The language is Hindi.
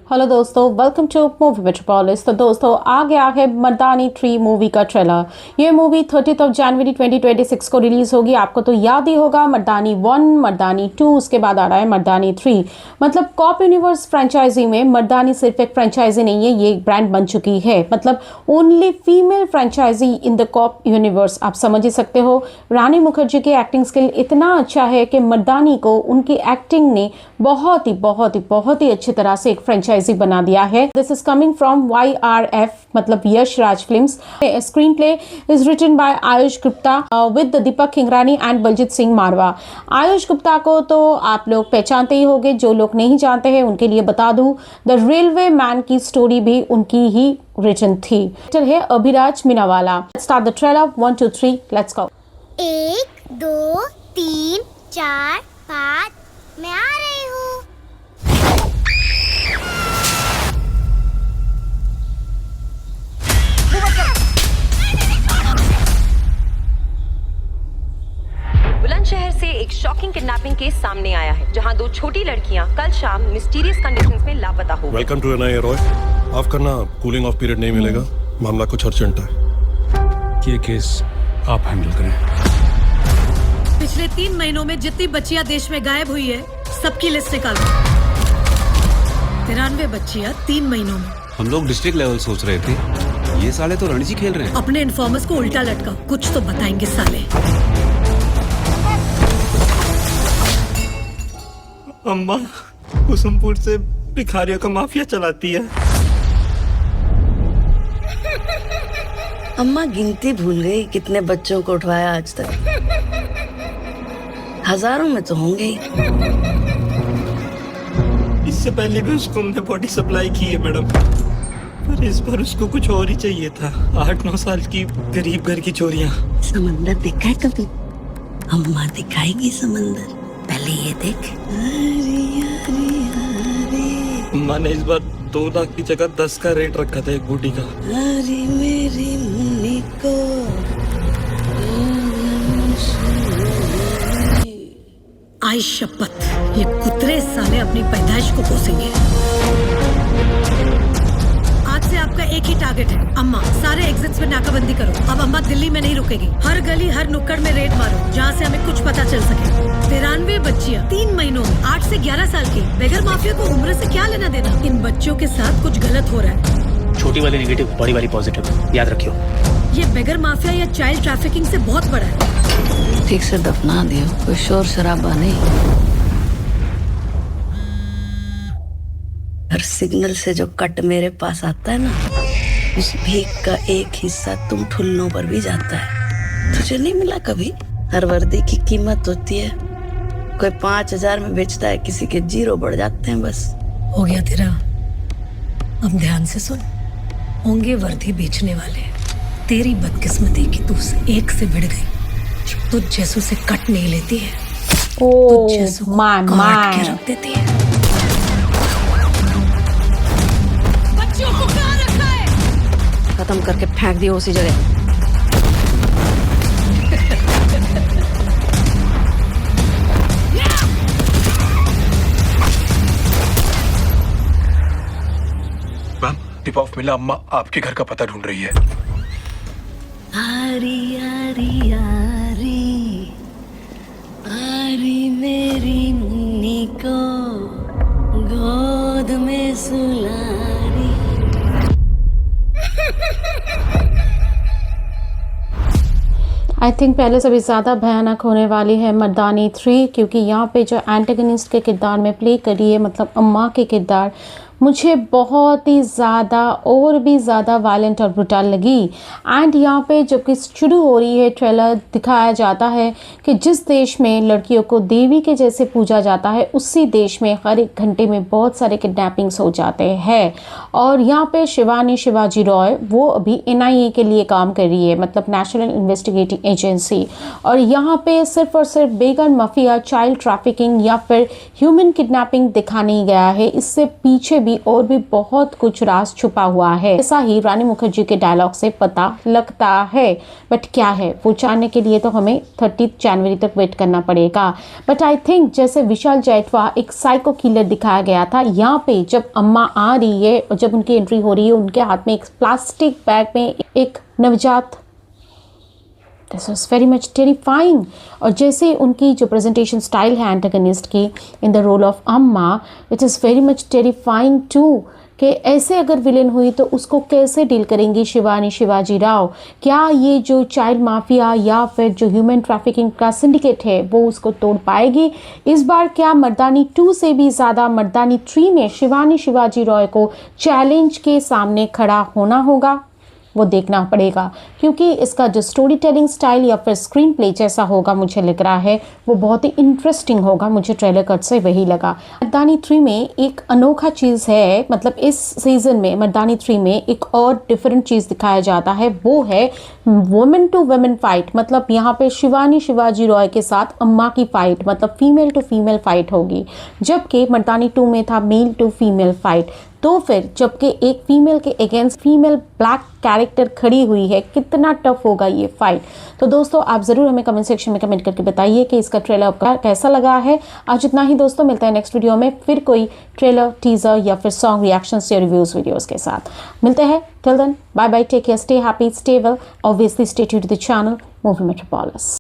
हेलो दोस्तों, वेलकम टू मूवी मेट्रोपोलिस। तो दोस्तों आ गया है मर्दानी 3 मूवी का ट्रेलर। ये मूवी 30 जनवरी 2026 को रिलीज होगी। आपको तो याद ही होगा मर्दानी 1, मर्दानी 2, उसके बाद आ रहा है मर्दानी 3। मतलब कॉप यूनिवर्स फ्रेंचाइजी में मर्दानी सिर्फ एक फ्रेंचाइजी नहीं है, ये एक ब्रांड बन चुकी है। मतलब only female franchise in the cop universe. आप समझ ही सकते हो, रानी मुखर्जी की एक्टिंग स्किल इतना अच्छा है कि मर्दानी को उनकी एक्टिंग ने बहुत ही अच्छी तरह से एक फ्रेंचाइजी बना दिया है। This is coming from YRF, मतलब Yash Raj Films. Screenplay is written by Ayush Gupta with Deepak Khingrani and Baljeet Singh Marwa. Ayush Gupta को तो आप लोग पहचानते ही होंगे, जो लोग नहीं जानते हैं उनके लिए बता दूं, द रेलवे मैन की स्टोरी भी उनकी ही रिटन थी। है Abhiraj Meenawala. Start the trailer 1 2 3 let's go. 1 2 3 4 5 मैं आ रही हूँ। बुलंदशहर से एक शॉकिंग किडनैपिंग केस सामने आया है, जहां 2 छोटी लड़कियां कल शाम मिस्टीरियस कंडीशंस में लापता हो गई। Welcome to NIA Roy. माफ करना, कूलिंग ऑफ पीरियड नहीं मिलेगा। मामला कुछ अर्जेंट है। ये केस आप हैंडल करें। पिछले 3 महीनों में जितनी बच्चियां देश में गायब हुई है, सबकी लिस्ट निकालो। 93 बच्चियां 3 महीनों में। हम लोग डिस्ट्रिक्ट लेवल सोच रहे थे, ये साले तो रणजी खेल रहे हैं। अपने इन्फॉर्मर्स को उल्टा लटकाओ, कुछ तो बताएंगे साले। अम्मा कुसुमपुर से भिखारियों का माफिया चलाती है। अम्मा गिनती भूल गई कितने बच्चों को उठवाया आज तक। हजारों में तो होंगे ही। इससे पहले भी उसको हमने बॉडी सप्लाई की है मैडम, पर इस बार उसको कुछ और ही चाहिए था। 8-9 साल की गरीब घर की चोरियां। समंदर देखा है कभी? अम्मा दिखाएगी समंदर, पहले ये देख। अम्मा ने इस बार 2 लाख की जगह 10 का रेट रखा था एक बूटी का। अरे मेरी मुन्नी को आई शपथ, ये कुतरे साले अपनी पैदाइश को कोसेंगे। आज से आपका एक ही टारगेट है, अम्मा। सारे एग्जिट्स में नाकाबंदी करो। अब अम्मा दिल्ली में नहीं रुकेगी। हर गली हर नुक्कड़ में रेड मारो, जहाँ से हमें कुछ पता चल सके। 93 बच्चियाँ 3 महीनों में, 8 से 11 साल की। बेगर माफिया को उम्र से क्या लेना देना? इन बच्चों के साथ कुछ गलत हो रहा है। छोटी वाली नेगेटिव, बड़ी वाली पॉजिटिव, याद रखियो। ये बेगर माफिया या चाइल्ड ट्रैफिकिंग से बहुत बड़ा है। ठीक से दफना दियो, कोई शोर शराबा नहीं। हर सिग्नल से जो कट मेरे पास आता है ना, उस भीख का एक हिस्सा तुम ठुल्लों पर भी जाता है। तुझे नहीं मिला कभी? हर वर्दी की कीमत होती है। कोई 5000 में बेचता है, किसी के 0 बढ़ जाते हैं बस। हो गया तेरा। अब ध्यान से सुन, होंगे वर्दी बेचने वाले। तेरी बदकिस्मती की तू एक से भिड़ गई, तुझ जैसों से कट नहीं लेती है, तुझ जैसों को काट के रख देती है। बच्चियों को कहाँ रखा है? खत्म करके फेंक दियो उसी जगह। मैम, टिप ऑफ मिला। अम्मा आपके घर का पता ढूंढ रही है। आरी आरी आरी आरी मेरी मुन्नी को गोद में सुलारी। आई थिंक पहले से भी ज़्यादा भयानक होने वाली है मर्दानी 3, क्योंकि यहाँ पे जो एंटेगनिस्ट के किरदार में प्ले करी है, मतलब अम्मा के किरदार, मुझे बहुत ही ज़्यादा और भी ज़्यादा वायलेंट और ब्रुटल लगी। एंड यहाँ पे जब कि शुरू हो रही है ट्रेलर, दिखाया जाता है कि जिस देश में लड़कियों को देवी के जैसे पूजा जाता है, उसी देश में हर एक घंटे में बहुत सारे किडनैपिंग्स हो जाते हैं। और यहाँ पे शिवानी शिवाजी रॉय, वो अभी NIA के लिए काम कर रही है, मतलब नेशनल इन्वेस्टिगेटिंग एजेंसी। और यहाँ पे सिर्फ और सिर्फ बेगर माफिया, चाइल्ड ट्रैफिकिंग या फिर ह्यूमन किडनैपिंग दिखा नहीं गया है, इससे पीछे भी और भी बहुत कुछ राज छुपा हुआ है, ऐसा ही रानी मुखर्जी के डायलॉग से पता लगता है। बट क्या है वो जानने के लिए तो हमें 30 जनवरी तक वेट करना पड़ेगा। बट आई थिंक जैसे विशाल जैठवा एक साइको किलर दिखाया गया था, यहाँ पे जब अम्मा आ रही है और जब उनकी एंट्री हो रही है, उनके हाथ में एक प्लास्टिक बैग में एक नवजात, this was very much terrifying. और जैसे उनकी जो प्रेजेंटेशन स्टाइल है एंटागनिस्ट की इन द रोल ऑफ अम्मा, it is very much terrifying too कि ऐसे अगर विलेन हुई तो उसको कैसे डील करेंगी शिवानी शिवाजी राव। क्या ये जो चाइल्ड माफिया या फिर जो ह्यूमन ट्रैफिकिंग का सिंडिकेट है वो उसको तोड़ पाएगी। इस बार क्या मर्दानी 2 से भी ज़्यादा मर्दानी 3 में शिवानी शिवाजी रॉय को चैलेंज के सामने खड़ा होना होगा, वो देखना पड़ेगा। क्योंकि इसका जो स्टोरी टेलिंग स्टाइल या फिर स्क्रीन प्ले जैसा होगा मुझे लग रहा है वो बहुत ही इंटरेस्टिंग होगा। मुझे ट्रेलर कट से वही लगा। मर्दानी 3 में एक अनोखा चीज़ है, मतलब इस सीज़न में मर्दानी 3 में एक और डिफरेंट चीज़ दिखाया जाता है, वो है वुमेन टू वुमेन फाइट। मतलब यहाँ पे शिवानी शिवाजी रॉय के साथ अम्मा की फाइट, मतलब फीमेल टू फीमेल फाइट होगी, जबकि मर्दानी 2 में था मेल टू फीमेल फाइट। तो फिर जबकि एक फीमेल के अगेंस्ट फीमेल ब्लैक कैरेक्टर खड़ी हुई है, कितना टफ होगा ये फाइट। तो दोस्तों आप ज़रूर हमें कमेंट सेक्शन में कमेंट करके बताइए कि इसका ट्रेलर आपका कैसा लगा है। आज इतना ही दोस्तों, मिलते हैं नेक्स्ट वीडियो में फिर कोई ट्रेलर, टीजर या फिर सॉन्ग रिएक्शंस या रिव्यूज़ वीडियोज़ के साथ मिलते हैं। Till then bye bye, take care, stay happy, stay well, obviously stay tuned to the channel movie metropolis.